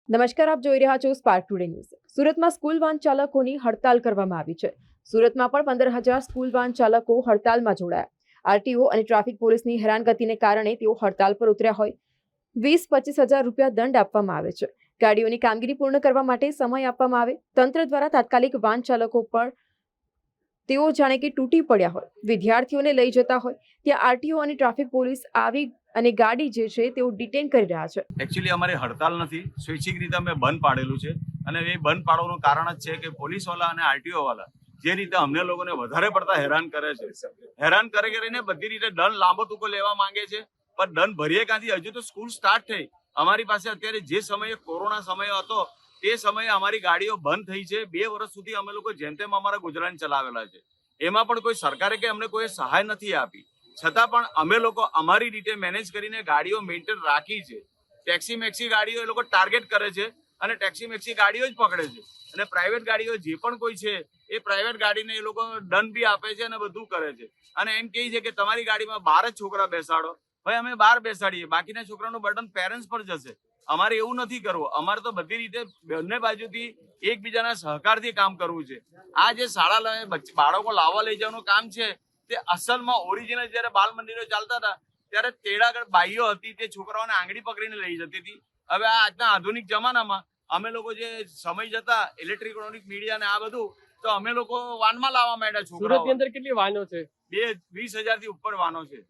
નમસ્કાર, આપ જોઈ રહ્યા છો સ્પાર્ક ટુડે ન્યૂઝ. સુરતમાં સ્કૂલ વાન ચાલકોની હડતાલ કરવામાં આવી છે. સુરતમાં પણ 15,000 સ્કૂલ વાન ચાલકો હડતાલમાં જોડાયા. આરટીઓ અને ટ્રાફિક પોલીસની હેરાનગતિને કારણે તેઓ હડતાલ પર ઉતર્યા હોય. 20-25 હજાર રૂપિયા દંડ આપવામાં આવે છે. ગાડીઓની કામગીરી પૂર્ણ કરવા માટે સમય આપવામાં આવે. તંત્ર દ્વારા તાત્કાલિક વાન ચાલકો પર તેઓ જાણે કે તૂટી પડ્યા હોય, વિદ્યાર્થીઓને લઈ જતા હોય ત્યાં આરટીઓ અને ટ્રાફિક પોલીસ આવી અને ગાડી જે છે તેઓ ડિટેન કરી રહ્યા છે. એકચ્યુઅલી અમારી હડતાલ નથી, સ્વૈચ્છિક રીતે અમે બંધ પાડેલું છે અને એ બંધ પાડવાનું કારણ જ છે કે પોલીસવાળા અને આરટીઓ વાળા જે રીતે અમને લોકોને વધારે પડતા હેરાન કરે છે, હેરાન કરીને બધી રીતે દંડ લાંબો ટૂંકો લેવા માંગે છે. પણ દંડ ભરીએ ક્યાંથી? હજુ તો સ્કૂલ સ્ટાર્ટ થઈ. અમારી પાસે અત્યારે જે સમયે કોરોના સમય હતો તે સમયે અમારી ગાડીઓ બંધ થઈ છે. 2 વર્ષ સુધી અમે લોકો જેમ તેમ અમારા ગુજરાન ચલાવેલા છે. એમાં પણ કોઈ સરકારે કે અમને કોઈ સહાય નથી આપી, છતાં પણ અમે લોકો અમારી રીતે મેનેજ કરીને ગાડીઓ મેન્ટેન રાખી છે. ટેક્સી મેક્સી ગાડીઓ એ લોકો ટાર્ગેટ કરે છે અને ટેક્સી મેક્સી ગાડીઓ જ પકડે છે અને પ્રાઇવેટ ગાડીઓ જે પણ કોઈ છે એ પ્રાઇવેટ ગાડીને એ લોકો દંડ બી આપે છે અને બધું કરે છે અને એમ કહે છે કે તમારી ગાડીમાં 12 જ છોકરા બેસાડો. ભાઈ અમે 12 બેસાડીએ, બાકીના છોકરાનું બર્ડન પેરેન્ટ્સ પર જશે. અમારે એવું નથી કરવું. અમારે તો બધી રીતે બંને બાજુથી એકબીજાના સહકારથી કામ કરવું છે. આ જે શાળા બાળકો લાવવા લઈ જવાનું કામ છે તે અસલમાં ઓરિજિનલ જયારે બાલ મંદિરો ચાલતા હતા ત્યારે તેડાગઢ બાઈઓ હતી, તે છોકરાઓને આંગળી પકડીને લઈ જતી હતી. હવે આ આજના આધુનિક જમાનામાં અમે લોકો જે સમય જતા ઇલેક્ટ્રોનિક મીડિયા ને આ બધું, તો અમે લોકો વાનમાં લાવવા માંડ્યા. છોકરાઓ સુરતની અંદર કેટલી વાહનો છે? 20,000 થી ઉપર વાનો છે.